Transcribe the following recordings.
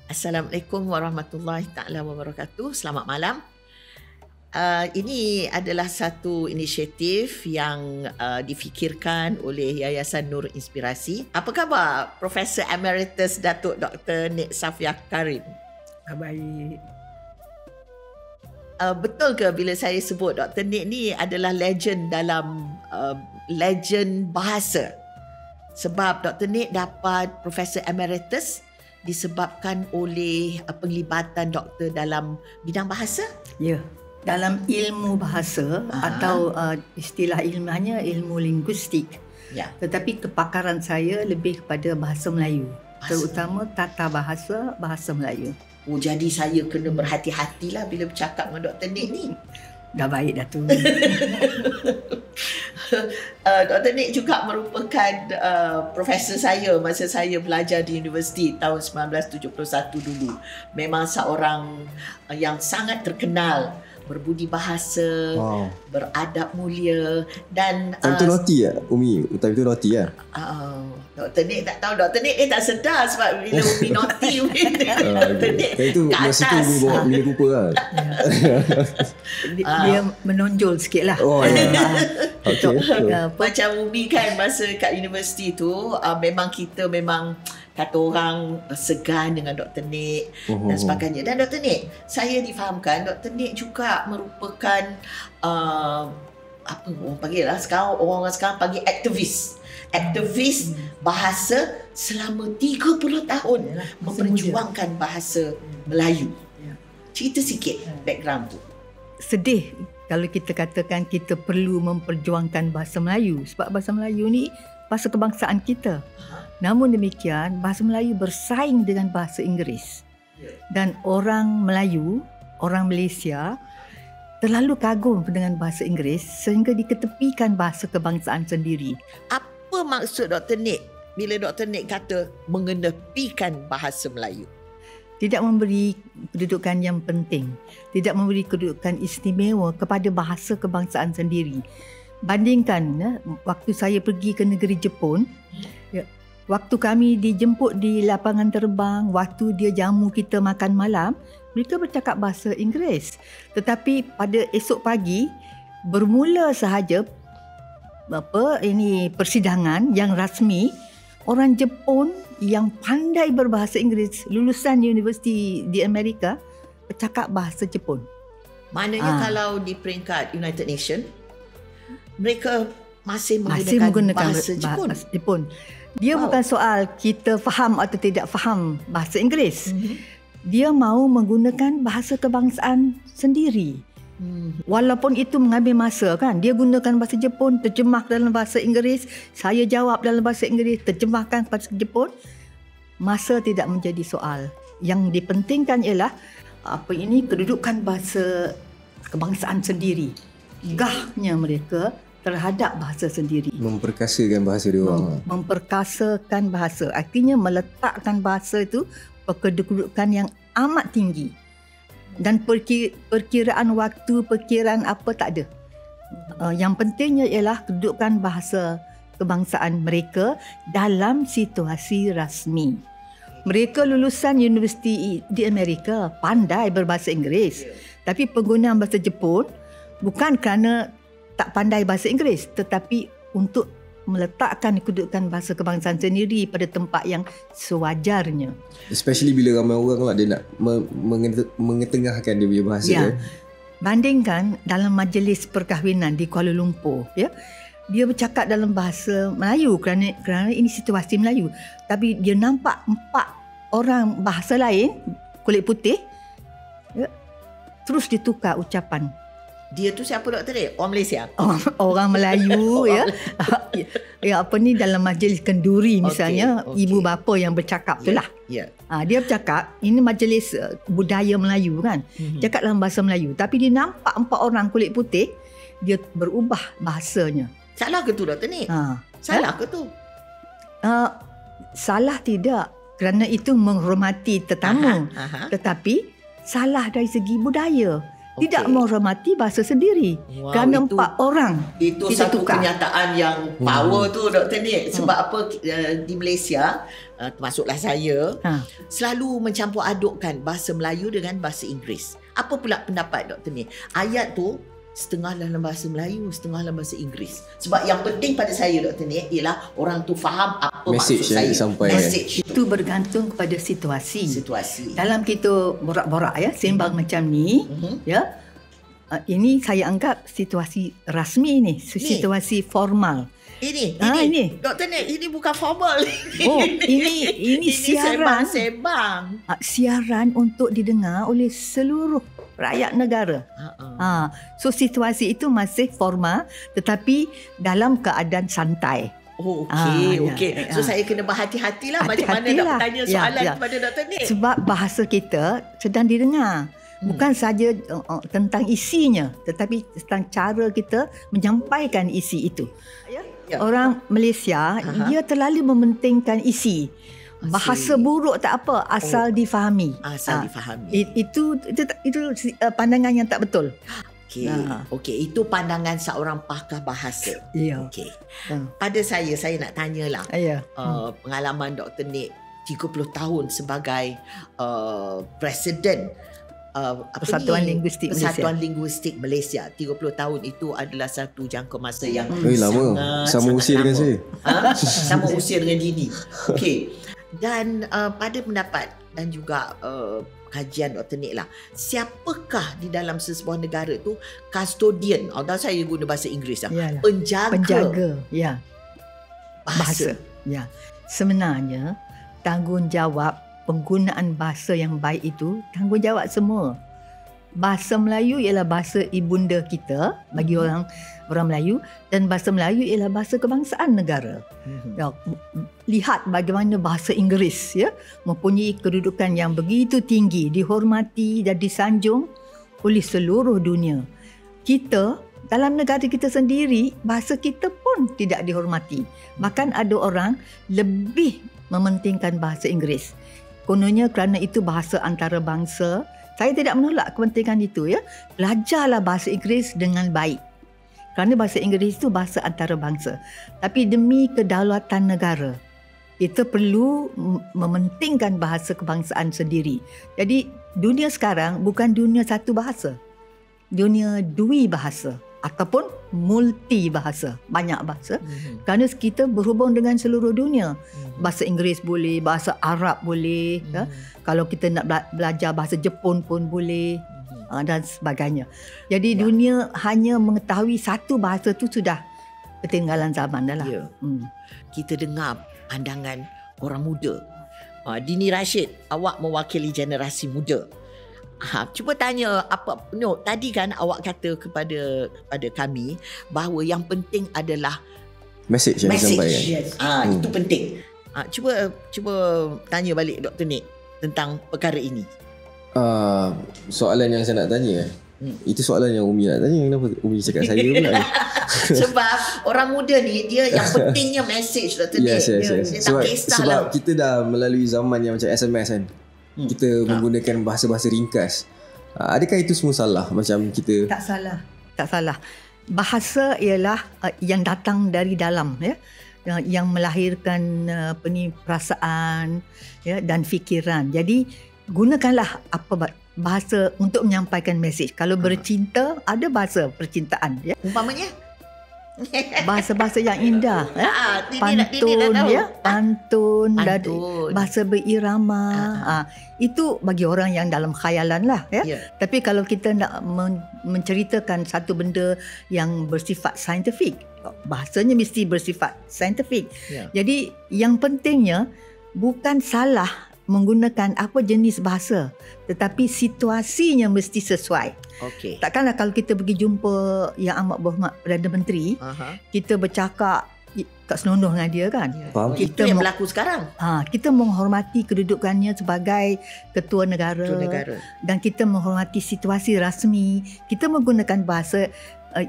Assalamualaikum warahmatullahi taala wabarakatuh. Selamat malam. Ini adalah satu inisiatif yang difikirkan oleh Yayasan Nur Inspirasi. Apa khabar Profesor Emeritus Datuk Dr. Nik Safia Karim? Baik. Betul ke bila saya sebut Dr. Nik ni adalah legend dalam legend bahasa? Sebab Dr. Nik dapat Profesor Emeritus disebabkan oleh penglibatan doktor dalam bidang bahasa? Ya, dalam ilmu bahasa atau istilah ilmiahnya ilmu linguistik. Ya. Tetapi kepakaran saya lebih kepada bahasa Melayu, terutama tata bahasa bahasa Melayu. Oh, jadi saya kena berhati-hatilah bila bercakap dengan Dr. Nik ni. Dah baik dah tu. Dr. Nik juga merupakan profesor saya masa saya belajar di universiti tahun 1971 dulu. Memang seorang yang sangat terkenal, berbudi bahasa, beradab mulia dan time tu roti ya Umi, time tu roti ya. Dr. Nik tak tahu, Dr. Nik dia tak sedar sebab bila Umi naughty Dr. Nik itu masa tu Umi bawa Mini Cooper kan. Dia menonjol sikit lah. Macam Umi kan masa kat universiti tu memang kita kata orang segan dengan Dr. Nik dan sebagainya. Dan Dr. Nik, saya difahamkan Dr. Nik juga merupakan apa orang panggil lah sekarang, orang sekarang panggil aktivis bahasa selama 30 tahun memperjuangkan bahasa Melayu. Cerita sikit background tu. Sedih kalau kita katakan kita perlu memperjuangkan bahasa Melayu sebab bahasa Melayu ni bahasa kebangsaan kita. Namun demikian, bahasa Melayu bersaing dengan bahasa Inggeris. Dan orang Melayu, orang Malaysia terlalu kagum dengan bahasa Inggeris sehingga diketepikan bahasa kebangsaan sendiri. Apa maksud Dr. Nik bila Dr. Nik kata mengenepikan bahasa Melayu? Tidak memberi kedudukan yang penting, tidak memberi kedudukan istimewa kepada bahasa kebangsaan sendiri. Bandingkan waktu saya pergi ke negeri Jepun, waktu kami dijemput di lapangan terbang, waktu dia jamu kita makan malam, mereka bercakap bahasa Inggeris. Tetapi pada esok pagi, bermula sahaja persidangan yang rasmi, orang Jepun yang pandai berbahasa Inggeris, lulusan universiti di Amerika, bercakap bahasa Jepun. Maknanya kalau di peringkat United Nations, mereka masih menggunakan bahasa Jepun. Dia bukan soal kita faham atau tidak faham bahasa Inggeris. Dia mahu menggunakan bahasa kebangsaan sendiri. Walaupun itu mengambil masa kan. Dia gunakan bahasa Jepun, terjemah dalam bahasa Inggeris. Saya jawab dalam bahasa Inggeris, terjemahkan bahasa Jepun. Masa tidak menjadi soal. Yang dipentingkan ialah kedudukan bahasa kebangsaan sendiri. Gahnya mereka terhadap bahasa sendiri. Memperkasakan bahasa dia orang. Memperkasakan bahasa. Artinya meletakkan bahasa itu kedudukan yang amat tinggi. Dan perkiraan waktu, perkiraan apa tak ada. Yang pentingnya ialah kedudukan bahasa kebangsaan mereka dalam situasi rasmi. Mereka lulusan universiti di Amerika, pandai berbahasa Inggeris. Tapi penggunaan bahasa Jepun bukan kerana tak pandai bahasa Inggeris, tetapi untuk meletakkan kedudukan bahasa kebangsaan sendiri pada tempat yang sewajarnya. Especially bila ramai orang lah dia nak mengetengahkan dia punya bahasa. Ya. Bandingkan dalam majlis perkahwinan di Kuala Lumpur, ya. Dia bercakap dalam bahasa Melayu kerana ini situasi Melayu. Tapi dia nampak 4 orang bahasa lain, kulit putih, ya, terus ditukar ucapan. Dia tu siapa Dr. Nik? Orang Malaysia? Orang Melayu ya. Dalam majlis kenduri misalnya, ibu bapa yang bercakap itulah. Dia bercakap, ini majlis budaya Melayu kan. Cakap dalam bahasa Melayu. Tapi dia nampak 4 orang kulit putih, dia berubah bahasanya. Salah ke tu Dr. Nik? Salah ke tu? Salah tidak. Kerana itu menghormati tetamu. Tetapi salah dari segi budaya. tidak menghormati bahasa sendiri. Kerana 4 orang itu kita satu tukar. Kenyataan yang power tu Dr. Nick. Sebab apa di Malaysia, termasuklah saya, selalu mencampur adukkan bahasa Melayu dengan bahasa Inggeris. Apa pula pendapat Dr. Nick? Ayat tu setengah dalam bahasa Melayu, setengah dalam bahasa Inggeris. Sebab yang penting pada saya Dr. Nick ialah orang tu faham apa message maksud saya. Message itu bergantung kepada situasi. Dalam kita borak-borak ya, sembang macam ni, ya. Ini saya anggap situasi rasmi ni, situasi formal. Ini Dr. Nick, ini bukan formal. Ini siaran sembang. Siaran untuk didengar oleh seluruh rakyat negara. So situasi itu masih formal tetapi dalam keadaan santai. Okey. So saya kena berhati-hatilah macam mana nak bertanya soalan kepada Dr. Nick. Sebab bahasa kita sedang didengar. Bukan saja tentang isinya tetapi tentang cara kita menyampaikan isi itu. Orang Malaysia dia terlalu mementingkan isi. Bahasa buruk tak apa asal difahami. Itu pandangan yang tak betul. Okey, itu pandangan seorang pakar bahasa. Okey. Pada saya nak tanyalah. Pengalaman Dr. Nick 30 tahun sebagai Presiden Persatuan Linguistik Malaysia. 30 tahun itu adalah satu jangka masa yang lama. Sama usia dengan saya. Sama usia dengan Dini. Okey. Dan pada pendapat dan juga kajian Dr. Nick lah, siapakah di dalam sesebuah negara tu custodian, atau saya guna bahasa Inggeris lah, penjaga bahasa. Sebenarnya tanggungjawab penggunaan bahasa yang baik itu tanggungjawab semua. Bahasa Melayu ialah bahasa ibunda kita bagi orang Melayu, dan bahasa Melayu ialah bahasa kebangsaan negara. Lihat bagaimana bahasa Inggeris mempunyai kedudukan yang begitu tinggi, dihormati dan disanjung oleh seluruh dunia. Kita dalam negara kita sendiri, bahasa kita pun tidak dihormati. Bahkan ada orang lebih mementingkan bahasa Inggeris. Kononnya kerana itu bahasa antarabangsa. Saya tidak menolak kepentingan itu Belajarlah bahasa Inggeris dengan baik. Kerana bahasa Inggeris itu bahasa antarabangsa. Tapi demi kedaulatan negara, kita perlu mementingkan bahasa kebangsaan sendiri. Jadi dunia sekarang bukan dunia satu bahasa. Dunia dui bahasa ataupun multi bahasa, banyak bahasa. Kerana kita berhubung dengan seluruh dunia. Bahasa Inggeris boleh, bahasa Arab boleh, kalau kita nak belajar bahasa Jepun pun boleh, dan sebagainya. Jadi dunia hanya mengetahui satu bahasa tu sudah ketinggalan zaman dah lah. Kita dengar pandangan orang muda. Dini Rashid, awak mewakili generasi muda. Cuba tanya tadi kan awak kata kepada kami bahawa yang penting adalah message yang disampaikan. Itu penting. Cuba tanya balik Dr. Nick tentang perkara ini. Soalan yang saya nak tanya itu soalan yang Umi nak tanya. Kenapa Umi cakap saya pula ni? Sebab orang muda ni dia yang pentingnya message Dr. Nick. Dia tak sebab kita dah melalui zaman yang macam SMS kan. Kita menggunakan bahasa-bahasa ringkas. Adakah itu semua salah? Macam kita Tak salah. Bahasa ialah yang datang dari dalam yang melahirkan perasaan dan fikiran. Jadi gunakanlah bahasa untuk menyampaikan mesej. Kalau bercinta, ada bahasa percintaan Umpamanya bahasa-bahasa yang indah, pantun, dan bahasa berirama. Itu bagi orang yang dalam khayalan lah Tapi kalau kita nak menceritakan satu benda yang bersifat saintifik, bahasanya mesti bersifat saintifik. Jadi yang pentingnya bukan salah menggunakan apa jenis bahasa, tetapi situasinya mesti sesuai. Takkanlah kalau kita pergi jumpa Yang Amat Berhormat Perdana Menteri, kita bercakap kat selondoh dengan dia kan. Itu yang berlaku sekarang. Kita menghormati kedudukannya sebagai ketua negara. Dan kita menghormati situasi rasmi. Kita menggunakan bahasa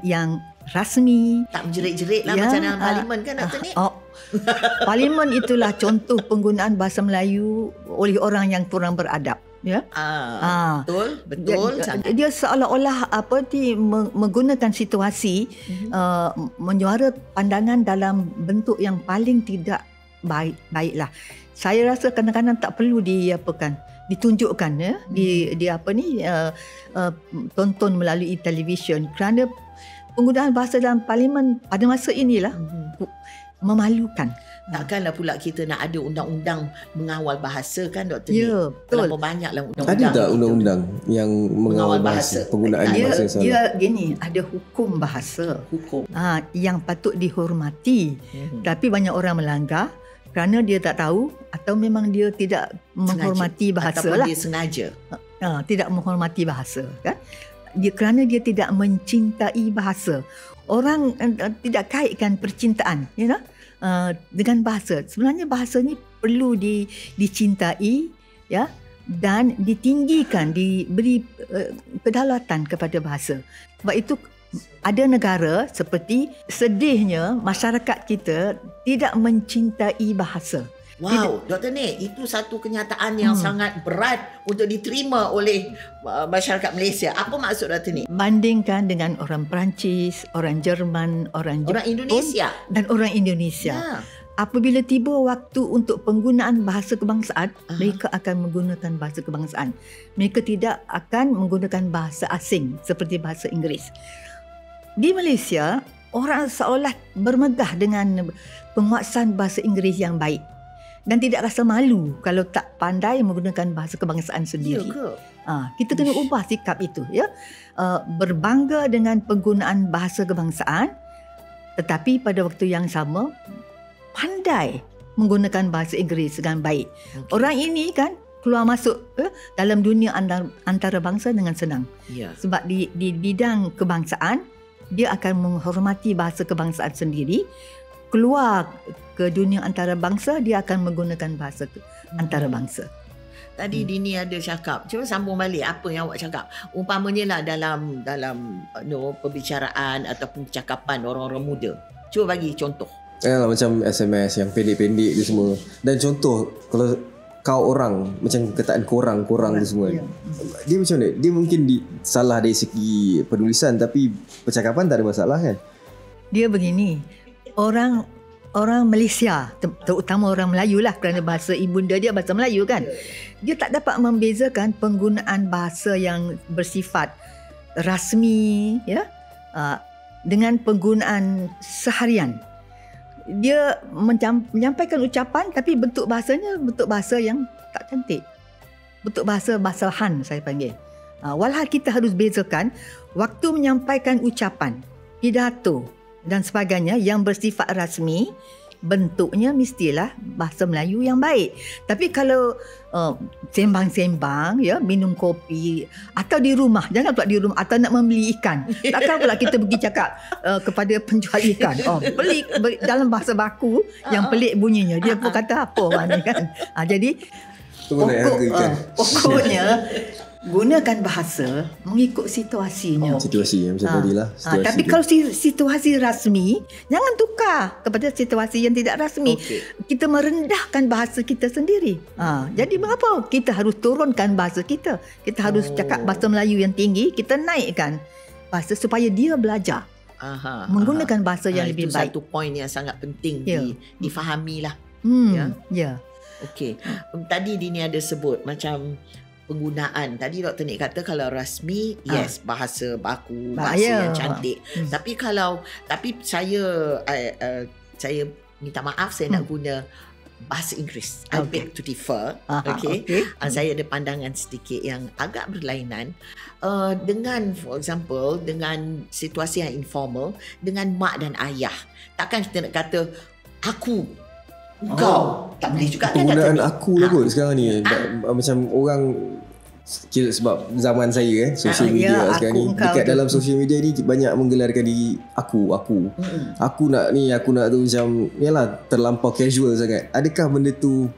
yang rasmi. Tak menjerit-jerit lah macam dalam parlimen kan Dr. Nick? Parlimen itulah contoh penggunaan bahasa Melayu oleh orang yang kurang beradab. ya. Betul. Dia seolah-olah menggunakan situasi menyuara pandangan dalam bentuk yang paling tidak baiklah. Saya rasa kadang-kadang tak perlu ditunjukkan ya, tonton melalui televisyen, kerana penggunaan bahasa dalam parlimen pada masa inilah memalukan. Takkanlah pula kita nak ada undang-undang mengawal bahasa kan, Dr. Nick? Ya, betul. Terlalu banyaklah undang-undang. Ada tak undang-undang yang mengawal bahasa, penggunaan bahasa salah? Dia gini, ada hukum bahasa. Yang patut dihormati. Tapi banyak orang melanggar kerana dia tak tahu atau memang dia tidak menghormati bahasa ataupun lah. Dia sengaja. Tidak menghormati bahasa kan? Kerana dia tidak mencintai bahasa. Orang tidak kaitkan percintaan, dengan bahasa. Sebenarnya bahasa ni perlu dicintai, ya, dan ditinggikan, diberi kedaulatan kepada bahasa. Sebab itu ada negara seperti, sedihnya masyarakat kita tidak mencintai bahasa. Wow, Dr. Nick, itu satu kenyataan yang sangat berat untuk diterima oleh masyarakat Malaysia. Apa maksud Dr. Nick? Bandingkan dengan orang Perancis, orang Jerman, orang Jepun, Indonesia dan orang Indonesia. Apabila tiba waktu untuk penggunaan bahasa kebangsaan, mereka akan menggunakan bahasa kebangsaan. Mereka tidak akan menggunakan bahasa asing seperti bahasa Inggeris. Di Malaysia, orang seolah bermegah dengan penguasaan bahasa Inggeris yang baik dan tidak rasa malu kalau tak pandai menggunakan bahasa kebangsaan sendiri. Kita kena ubah sikap itu, ya. Berbangga dengan penggunaan bahasa kebangsaan, tetapi pada waktu yang sama pandai menggunakan bahasa Inggeris dengan baik. Orang ini kan keluar masuk dalam dunia antarabangsa dengan senang. Sebab di bidang kebangsaan, dia akan menghormati bahasa kebangsaan sendiri. Keluar ke dunia antarabangsa, dia akan menggunakan bahasa antarabangsa. Tadi Dini ada cakap, cuba sambung balik apa yang awak cakap. Umpamanya lah dalam perbicaraan ataupun percakapan orang-orang muda. Cuba bagi contoh. Macam SMS yang pendek-pendek tu semua. Dan contoh, kalau kau orang, macam kataan korang tu semua. Dia macam mana? Dia mungkin salah dari segi penulisan, tapi percakapan tak ada masalah kan? Dia begini, orang Malaysia, terutama orang Melayu lah, kerana bahasa ibunda dia bahasa Melayu kan. Dia tak dapat membezakan penggunaan bahasa yang bersifat rasmi, ya, dengan penggunaan seharian. Dia menyampaikan ucapan tapi bentuk bahasanya bentuk bahasa yang tak cantik. Bentuk bahasa basahan saya panggil. Walhal kita harus bezakan waktu menyampaikan ucapan, pidato dan sebagainya yang bersifat rasmi, bentuknya mestilah bahasa Melayu yang baik. Tapi kalau sembang-sembang, ya, minum kopi atau di rumah, jangan pula di rumah atau nak membeli ikan, takkan pula kita pergi cakap kepada penjual ikan, pelik dalam bahasa baku yang pelik bunyinya, dia pun kata apa orang ni kan. Jadi pokoknya gunakan bahasa mengikut situasinya. Situasi yang macam tadi lah. Tapi kalau situasi rasmi, jangan tukar kepada situasi yang tidak rasmi. Kita merendahkan bahasa kita sendiri. Jadi mengapa kita harus turunkan bahasa kita? Kita harus cakap bahasa Melayu yang tinggi, kita naikkan bahasa supaya dia belajar menggunakan bahasa yang lebih baik. Itu satu poin yang sangat penting difahami lah. Okey. Tadi Dini ada sebut macam penggunaan. Tadi Dr. Nick kata kalau rasmi, bahasa baku, bahasa yang cantik. Tapi saya minta maaf, saya nak guna bahasa Inggeris. I beg to differ. Saya ada pandangan sedikit yang agak berlainan dengan, for example, dengan situasi yang informal, dengan mak dan ayah. Takkan kita nak kata aku, kau, tak boleh juga kan? Penggunaan aku lah kot sekarang ni. Macam orang, sebab zaman saya social media sekarang ni, dekat dalam social media ni banyak menggelarkan diri aku nak ni, aku nak tu, macam yalah, terlampau casual sangat. Adakah benda tu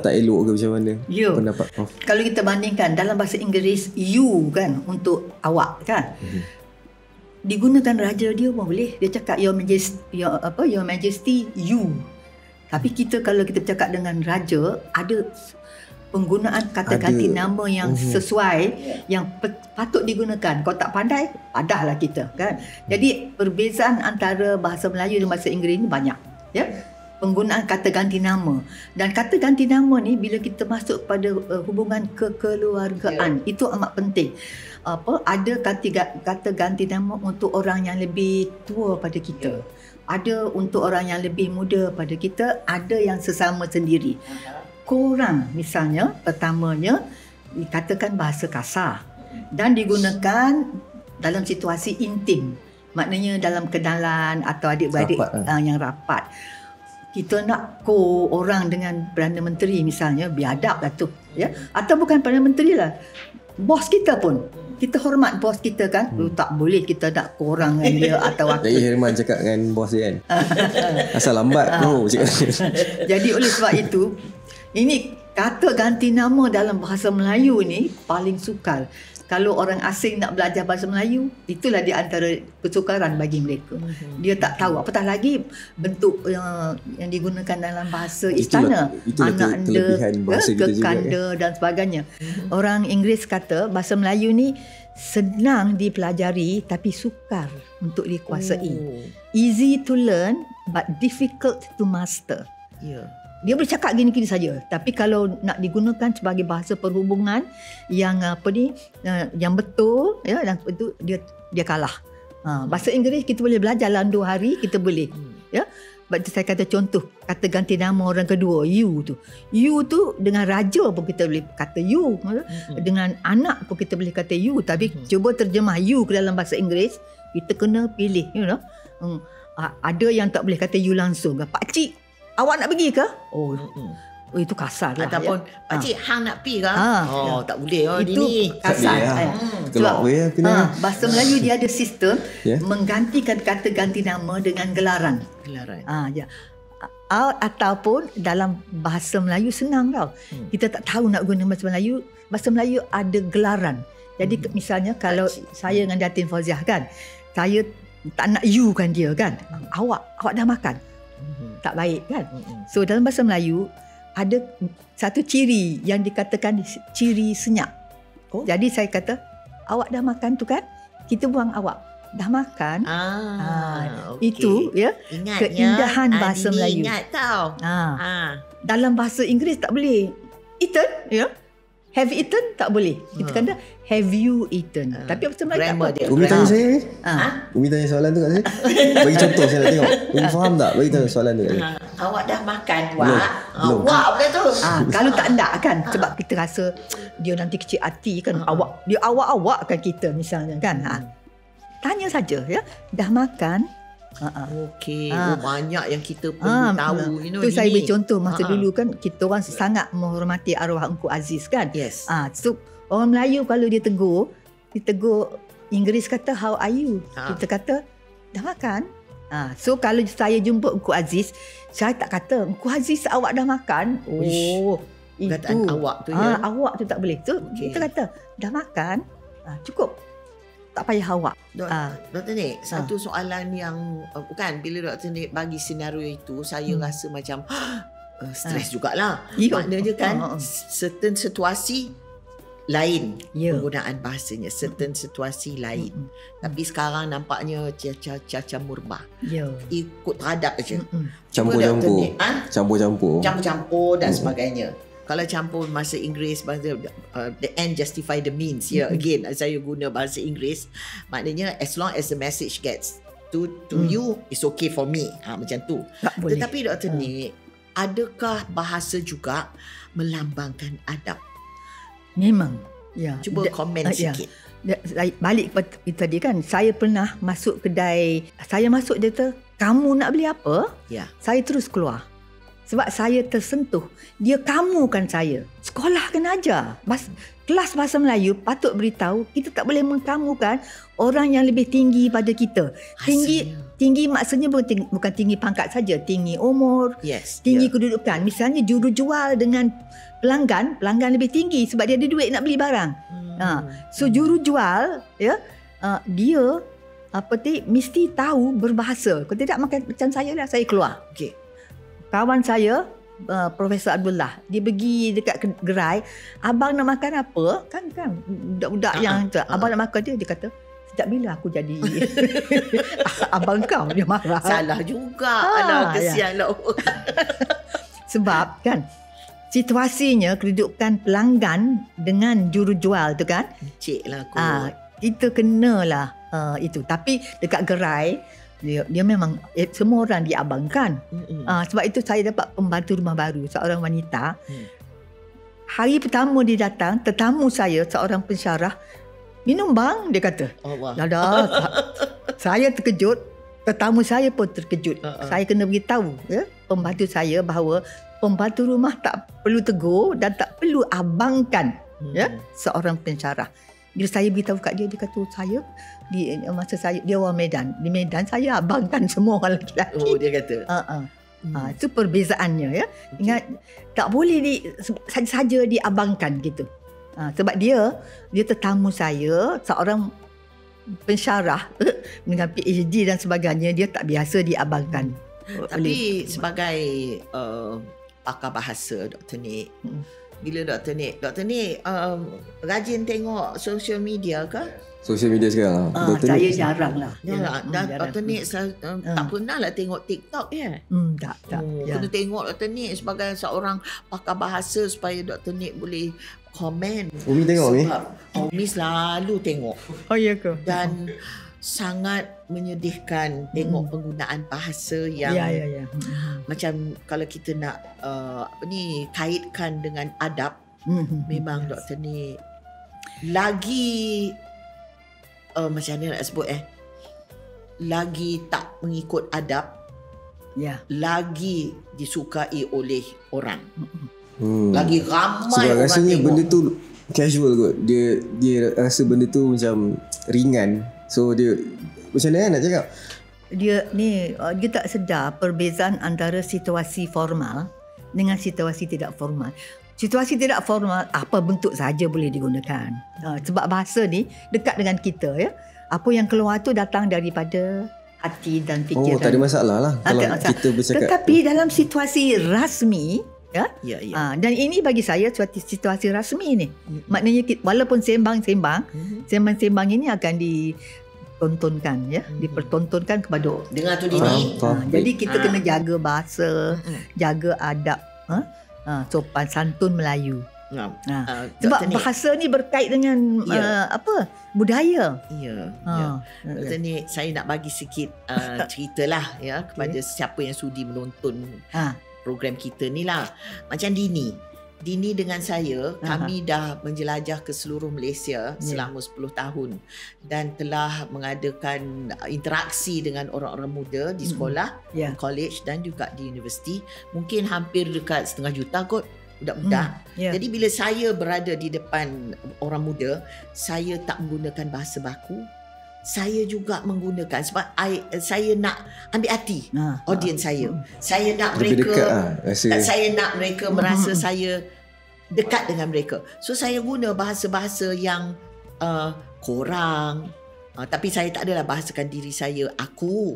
tak elok ke macam mana pendapat kau? Kalau kita bandingkan dalam bahasa Inggeris, you kan untuk awak kan, digunakan raja dia pun boleh, dia cakap your majesty you. Tapi kita kalau kita bercakap dengan raja, ada penggunaan kata ganti nama yang sesuai, yang patut digunakan. Kalau tak pandai, padahlah kita kan. Jadi perbezaan antara bahasa Melayu dan bahasa Inggeris ni banyak, ya. Penggunaan kata ganti nama, dan kata ganti nama ni bila kita masuk pada hubungan kekeluargaan, itu amat penting. Ada kata ganti nama untuk orang yang lebih tua pada kita, ada untuk orang yang lebih muda pada kita, ada yang sesama sendiri. Korang misalnya, pertamanya dikatakan bahasa kasar dan digunakan dalam situasi intim, maknanya dalam kenalan atau adik-beradik yang rapat. Kita nak orang dengan Perdana Menteri misalnya, biadab lah tu, ya. Atau bukan Perdana Menteri lah, bos kita pun, kita hormat bos kita kan. Tak boleh kita nak korang dengan dia atau apa. Jadi Herman cakap dengan bos dia kan, asal lambat Jadi oleh sebab itu, ini kata ganti nama dalam bahasa Melayu ni paling sukar. Kalau orang asing nak belajar bahasa Melayu, itulah di antara kesukaran bagi mereka. Dia tak tahu, apatah lagi bentuk yang digunakan dalam bahasa istana. Itulah kelebihan bahasa kita juga, kekanda dan sebagainya. Orang Inggeris kata bahasa Melayu ni senang dipelajari tapi sukar untuk dikuasai. Easy to learn but difficult to master. Dia boleh cakap gini-gini saja, tapi kalau nak digunakan sebagai bahasa perhubungan yang yang betul, ya, dan itu dia kalah. Bahasa Inggeris kita boleh belajar dalam 2 hari, kita boleh, ya. Saya kata contoh kata ganti nama orang kedua, you tu dengan raja pun kita boleh kata you, dengan anak pun kita boleh kata you, tapi cuba terjemah you ke dalam bahasa Inggeris, kita kena pilih, ada yang tak boleh kata you langsung. Pak cik, awak nak pergi ke? Itu kasar lah. Ataupun pakcik hang nak pergi ke? Tak boleh. Itu kasar. Sebab bahasa Melayu dia ada sistem menggantikan kata ganti nama dengan gelaran. Ataupun dalam bahasa Melayu senang tau. Kita tak tahu nak guna bahasa Melayu. Bahasa Melayu ada gelaran. Jadi misalnya kalau saya dengan Datin Fauziah kan, saya tak nak you kan dia kan. Awak dah makan. Tak baik kan. So dalam bahasa Melayu ada satu ciri yang dikatakan ciri senyap. Jadi saya kata, awak dah makan tu kan, kita buang awak. Dah makan. Itu ya, keindahan bahasa Melayu. Ingat tau. Dalam bahasa Inggeris tak boleh. Eaten, ya. Have eaten tak boleh. Kita kata have you eaten. Tapi bahasa Melayu tak apa. Umi tanya saya ni. Umi tanya soalan tu kat saya. Bagi contoh saya nak tengok. Umi faham tak? Bagi tahu soalan tu kat saya. Awak dah makan, Wak? Wak apa tu? Kalau tak nak kan, sebab kita rasa dia nanti kecil hati kan. Dia awak kan kita misalnya kan. Tanya saja ya. Dah makan? Okey. Banyak yang kita perlu tahu. Tu saya beri contoh masa dulu kan, kita orang sangat menghormati arwah Engku Aziz kan. Yes. So orang Melayu kalau dia tegur Inggeris kata how are you? Kita kata dah makan. So kalau saya jumpa Engku Aziz, saya tak kata Engku Aziz awak dah makan. Itu awak tu ya. Awak tu tak boleh. So kita kata dah makan. Cukup. Tak payah awak. Dr. Nik, satu soalan yang bukan, bila Dr. Nik bagi senario itu, saya rasa macam stres jugalah. Maknanya kan certain situasi lain penggunaan bahasanya, certain situasi lain. Tapi sekarang nampaknya caca murba. Ikut terhadap je. Campur-campur dan sebagainya. Kalau campur bahasa Inggeris, the end justify the means. Again, saya guna bahasa Inggeris, maknanya as long as the message gets to you, it's okay for me. Macam tu. Tetapi Dr. Nik, adakah bahasa juga melambangkan adab? Memang. Cuba komen sikit. Balik kepada tadi kan, saya pernah masuk kedai. Saya masuk, dia kata, kamu nak beli apa? Saya terus keluar. Sebab saya tersentuh. Dia kamukan saya. Sekolah kena ajar. Kelas bahasa Melayu patut beritahu, kita tak boleh mengkamukan orang yang lebih tinggi pada kita. Tinggi maksudnya bukan tinggi pangkat saja, tinggi umur, tinggi kedudukan. Misalnya jurujual dengan pelanggan lebih tinggi sebab dia ada duit nak beli barang. So jurujual dia mesti tahu berbahasa. Kalau tidak macam saya lah, saya keluar. Kawan saya Profesor Abdullah, dia pergi dekat gerai, abang nak makan apa? Kan budak-budak yang abang nak makan dia kata, sejak bila aku jadi abang kau? Dia marah. Salah juga. Alah, kesian lah. Sebab kan situasinya kedudukan pelanggan dengan jurujual tu kan. Cik lah aku. Kita kenalah itu. Tapi dekat gerai dia memang semua orang diabangkan. Sebab itu saya dapat pembantu rumah baru, seorang wanita. Hari pertama dia datang, tetamu saya seorang pensyarah, minum bang, dia kata. Allah. Saya terkejut, tetamu saya pun terkejut. Saya kena beritahu pembantu saya bahawa pembantu rumah tak perlu tegur dan tak perlu abangkan seorang pensyarah. Bila saya beritahu kat dia kata saya masa saya dia orang Medan. Di Medan saya abangkan semua orang lelaki. Oh, dia kata. Itu perbezaannya ya. Ingat, tak boleh saja diabangkan gitu. Sebab dia tetamu saya, seorang pensyarah dengan PhD dan sebagainya, dia tak biasa diabangkan. Tapi sebagai pakar bahasa, Dr. Nik, bila Dr. Nik rajin tengok social media ke? Social media sekarang saya jarang lah. Dr. Nik tak pernah lah tengok TikTok ya? Tak. Kena tengok Dr. Nik sebagai seorang pakar bahasa supaya Dr. Nik boleh komen. Umi tengok ni? Umi selalu tengok. Oh ya ke? Dan sangat menyedihkan tengok penggunaan bahasa yang macam kalau kita nak kaitkan dengan adab, memang Dr. Nik lagi macam mana nak sebut lagi tak mengikut adab, lagi disukai oleh orang. Lagi ramai sebab orang rasanya tengok. Benda tu casual kot. Dia rasa benda tu macam ringan. So dia macam mana nak cakap? Dia tak sedar perbezaan antara situasi formal dengan situasi tidak formal. Situasi tidak formal apa bentuk saja boleh digunakan. Sebab bahasa ni dekat dengan kita ya. Apa yang keluar tu datang daripada hati dan fikiran. Oh, tak ada masalah lah kalau kita bercakap. Tetapi dalam situasi rasmi dan ini bagi saya situasi rasmi ni. Maknanya walaupun sembang-sembang ini akan ditontonkan dipertontonkan kepada dengar tu Dini. Jadi kita kena jaga bahasa, jaga adab, sopan santun Melayu. Sebab bahasa ni berkait dengan budaya. Dr. Nik, saya nak bagi sikit ceritalah kepada siapa yang sudi menonton program kita ni lah. Macam Dini dengan saya, kami dah menjelajah ke seluruh Malaysia selama 10 tahun dan telah mengadakan interaksi dengan orang-orang muda di sekolah, di college dan juga di universiti. Mungkin hampir dekat 500,000 juta kot budak-budak. Jadi bila saya berada di depan orang muda, saya tak menggunakan bahasa baku. Saya juga menggunakan sebab saya nak ambil hati audience saya. Saya nak mereka merasa saya dekat dengan mereka. So saya guna bahasa-bahasa yang korang, tapi saya tak adalah bahasakan diri saya aku.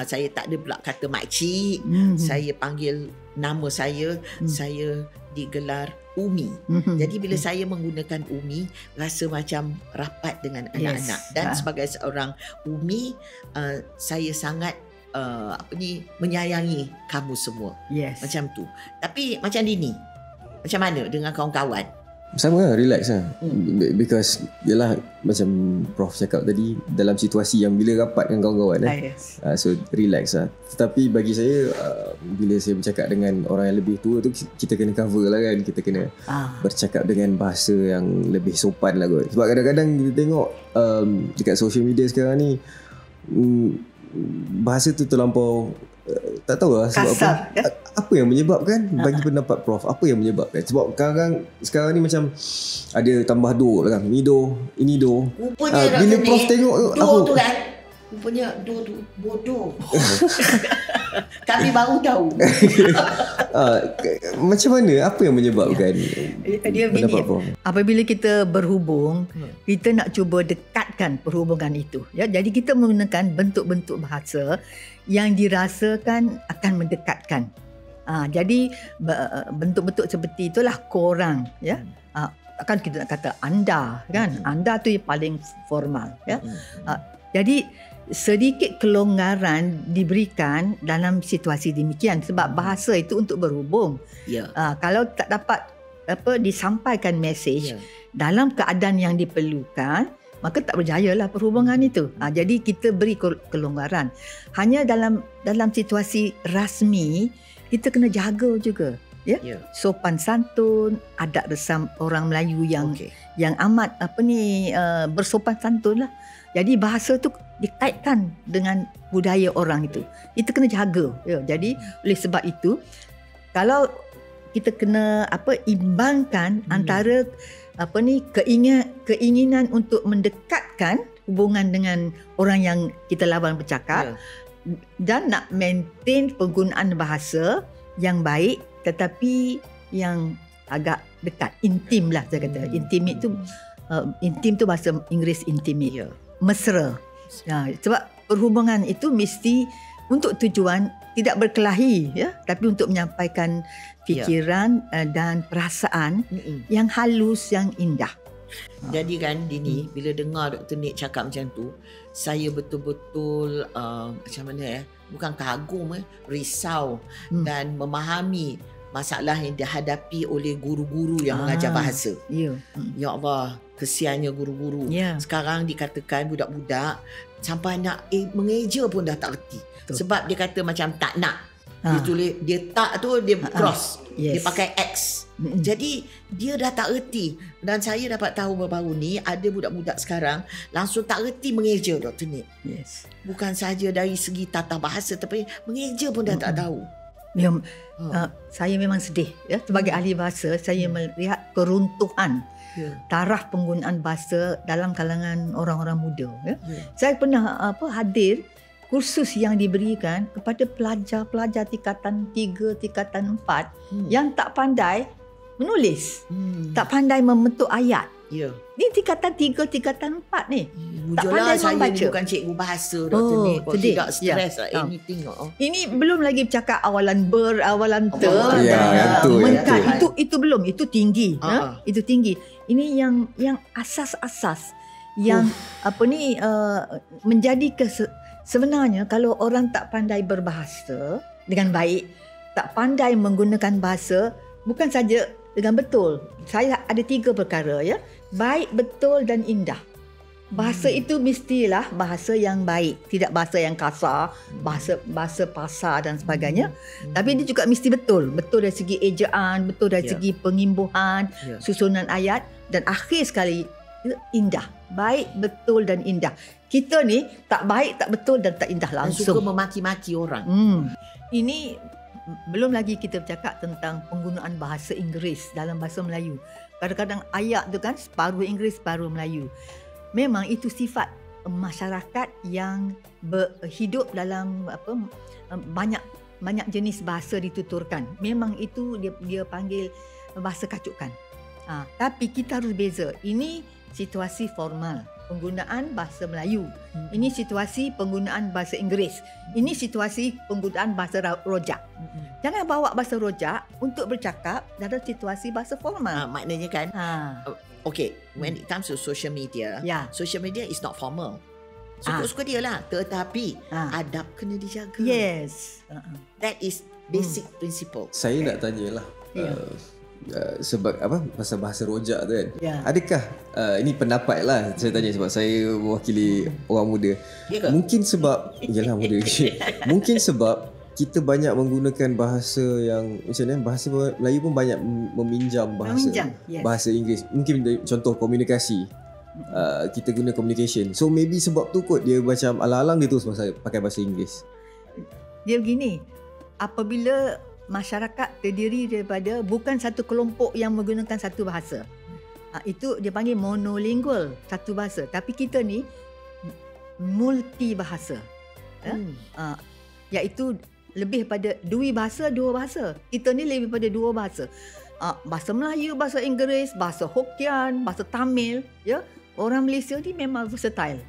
Saya tak ada pula kata makcik. Saya panggil nama saya, saya digelar Umi. Jadi bila saya menggunakan Umi, rasa macam rapat dengan anak-anak. Dan sebagai seorang Umi, saya sangat menyayangi kamu semua. Macam tu. Tapi macam Dini, macam mana dengan kawan-kawan? Sama lah, relax lah. Because yelah macam Prof cakap tadi, dalam situasi yang bila rapat dengan kawan-kawan so relax lah. Tetapi bagi saya bila saya bercakap dengan orang yang lebih tua tu, kita kena cover lah kan. Kita kena bercakap dengan bahasa yang lebih sopan lah kot. Sebab kadang-kadang kita tengok dekat social media sekarang ni, bahasa tu terlampau tak tahu lah sebab kasar, apa yang menyebabkan, bagi pendapat Prof, apa yang menyebabkan? Sebab sekarang ni macam ada tambah do lah kan, mido, ini do. Bila Prof tengok do tu kan, rupanya do tu bodoh. Kami baru tahu. Macam mana, apa yang menyebabkan? Dia begini, apabila kita berhubung, kita nak cuba dekatkan perhubungan itu. Jadi kita menggunakan bentuk-bentuk bahasa yang dirasakan akan mendekatkan Jadi bentuk-bentuk seperti itulah korang, ya. Kan kita nak kata anda, kan? Anda tu yang paling formal, ya. Jadi sedikit kelonggaran diberikan dalam situasi demikian sebab bahasa itu untuk berhubung. Kalau tak dapat disampaikan mesej dalam keadaan yang diperlukan, maka tak berjayalah perhubungan itu. Jadi kita beri kelonggaran. Hanya dalam situasi rasmi kita kena jaga juga, ya. Sopan santun, adat resam orang Melayu yang amat bersopan santun lah. Jadi bahasa tu dikaitkan dengan budaya orang itu. Kita kena jaga, ya. Jadi oleh sebab itu kalau kita kena imbangkan antara keinginan untuk mendekatkan hubungan dengan orang yang kita lawan bercakap dan nak maintain penggunaan bahasa yang baik tetapi yang agak dekat, intim lah saya kata. Intimate tu intim tu bahasa Inggeris intimate, mesra. Sebab perhubungan itu mesti untuk tujuan tidak berkelahi, ya, tapi untuk menyampaikan fikiran dan perasaan yang halus, yang indah. Jadi kan Dini, bila dengar Dr. Nik cakap macam tu, saya betul-betul macam mana bukan kagum, risau dan memahami masalah yang dihadapi oleh guru-guru yang mengajar bahasa. Ya Allah, kesiannya guru-guru. Sekarang dikatakan budak-budak sampai nak mengeja pun dah tak reti. Sebab dia kata macam tak nak. Dia tulis, dia tak tu dia cross. Dia pakai X. Jadi dia dah tak reti. Dan saya dapat tahu baru-baru ni ada budak-budak sekarang langsung tak reti mengeja, Dr. Nik. Bukan sahaja dari segi tata bahasa tapi mengeja pun dah tak tahu. Saya memang sedih, ya. Sebagai ahli bahasa, saya melihat keruntuhan taraf penggunaan bahasa dalam kalangan orang-orang muda, ya. Saya pernah hadir kursus yang diberikan kepada pelajar-pelajar tingkatan 3, tingkatan 4 yang tak pandai menulis, tak pandai membentuk ayat. Ni tingkatan 3, tingkatan 4 ni. Tak pandai saya membaca. Ni bukan cikgu bahasa, Dr. Nik. Tidak stres anything. Ini belum lagi bercakap awalan ber, awalan ter. Itu belum, itu tinggi. Itu tinggi. Ini yang asas-asas yang menjadi sebenarnya kalau orang tak pandai berbahasa dengan baik, tak pandai menggunakan bahasa bukan saja dengan betul. Saya ada 3 perkara, ya. Baik, betul dan indah. Bahasa itu mestilah bahasa yang baik, tidak bahasa yang kasar, bahasa pasar dan sebagainya. Tapi dia juga mesti betul. Betul dari segi ejaan, betul dari segi pengimbuhan, susunan ayat, dan akhir sekali indah. Baik, betul dan indah. Kita ni tak baik, tak betul dan tak indah langsung. Suka memaki-maki orang. Ini belum lagi kita bercakap tentang penggunaan bahasa Inggeris dalam bahasa Melayu. Kadang-kadang ayat tu kan separuh Inggeris, separuh Melayu. Memang itu sifat masyarakat yang hidup dalam banyak jenis bahasa dituturkan. Memang itu dia panggil bahasa kacukan. Tapi kita harus beza. Ini situasi formal, penggunaan bahasa Melayu. Ini situasi penggunaan bahasa Inggeris. Ini situasi penggunaan bahasa rojak. Jangan bawa bahasa rojak untuk bercakap dalam situasi bahasa formal. Maknanya kan, okay, when it comes to social media, social media is not formal. Suka-suka dia lah. Tetapi adab kena dijaga. Yes. That is basic principle. Saya nak tanyalah. Sebab pasal bahasa rojak tu kan, adakah ini pendapat lah saya tanya sebab saya mewakili orang muda. Mungkin sebab yalah muda mungkin sebab kita banyak menggunakan bahasa yang macam ni, bahasa Melayu pun banyak meminjam bahasa Inggeris. Mungkin contoh komunikasi, kita guna communication, so maybe sebab tu kot dia macam alang-alang dia terus pakai bahasa Inggeris. Dia begini, apabila masyarakat terdiri daripada bukan satu kelompok yang menggunakan satu bahasa, itu dia panggil monolingual, satu bahasa. Tapi kita ni multi bahasa, iaitu lebih pada dua bahasa. Kita ni lebih pada 2 bahasa. Bahasa Melayu, bahasa Inggeris, bahasa Hokkien, bahasa Tamil, ya. Orang Malaysia ni memang versatile.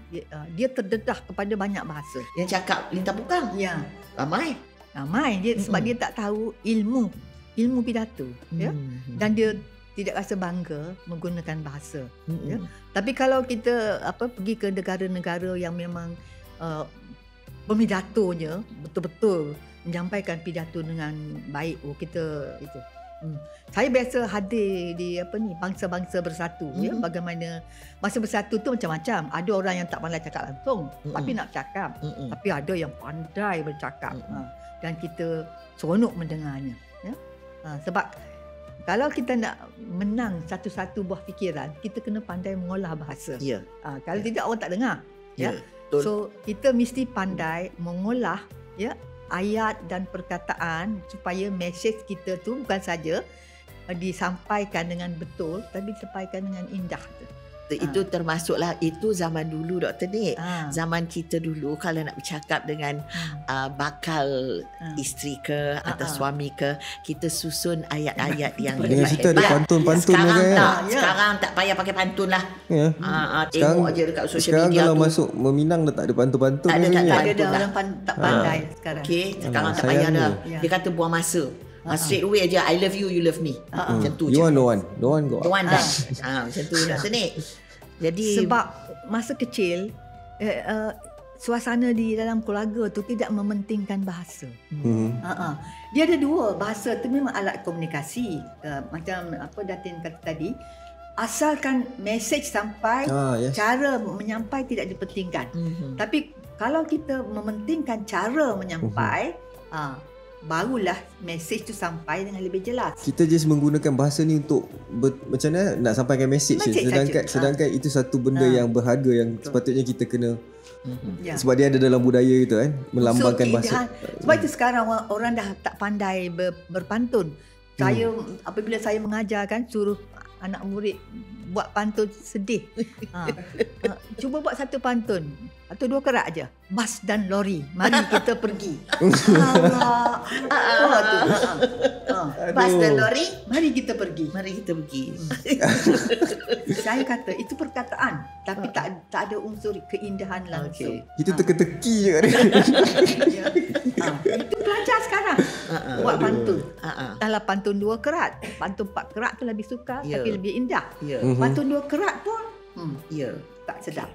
Dia terdedah kepada banyak bahasa. Yang cakap lintah bukang. Ya. Ramai. Main dia sebab dia tak tahu ilmu pidato, ya. Dan dia tidak rasa bangga menggunakan bahasa, ya. Tapi kalau kita pergi ke negara-negara yang memang pemidatonya betul-betul menyampaikan pidato dengan baik, kita itu. Saya biasa hadir di bangsa-bangsa bersatu, ya. Bagaimana bangsa bersatu tu macam-macam. Ada orang yang tak pandai cakap langsung, tapi nak cakap. Tapi ada yang pandai bercakap. Dan kita seronok mendengarnya, ya. Sebab kalau kita nak menang satu-satu buah fikiran, kita kena pandai mengolah bahasa. Ya. Kalau tidak, orang tak dengar, ya. So kita mesti pandai mengolah, ya, ayat dan perkataan supaya mesej kita tu bukan saja disampaikan dengan betul, tapi disampaikan dengan indah tu. Itu termasuklah, itu zaman dulu Dr. Nik. Zaman kita dulu kalau nak bercakap dengan bakal isteri ke atau suami ke, kita susun ayat-ayat yang dengan kita ada pantun-pantun sekarang sekarang tak payah pakai pantun lah. Tengok je dekat social media tu. Sekarang kalau masuk meminang dah tak ada pantun-pantun. Tak ada orang tak pandai sekarang. Okey, sekarang tak payah dah. Dia kata buang masa. Straight away aja, I love you, you love me. Macam tu je. You want no one. No one go. No one dah. Macam tu Dr. Nik. Jadi sebab masa kecil suasana di dalam keluarga tu tidak mementingkan bahasa. Dia ada dua, bahasa tu memang alat komunikasi, macam Datin kata tadi, asalkan mesej sampai, cara menyampai tidak dipentingkan. Tapi kalau kita mementingkan cara menyampai, barulah mesej tu sampai dengan lebih jelas. Kita just menggunakan bahasa ni untuk macam mana nak sampaikan mesej sedangkan itu satu benda yang berharga yang sepatutnya kita kena sebab dia ada dalam budaya kita kan, melambangkan bahasa. Sebab itu sekarang orang dah tak pandai berpantun. Saya apabila saya mengajar kan, suruh anak murid buat pantun sedih. Cuba buat satu pantun atau dua kerak aja. Bas dan lori, mari kita pergi. Bas dan lori, mari kita pergi. Mari kita pergi. Saya kata itu perkataan, tapi tak ada unsur keindahan langsung. Kita teka-teki je kan. Itu pelajar sekarang buat pantun. Kalau pantun dua kerat, pantun 4 kerat tu lebih suka, tapi lebih indah. Pantun 2 kerat pun tak sedap.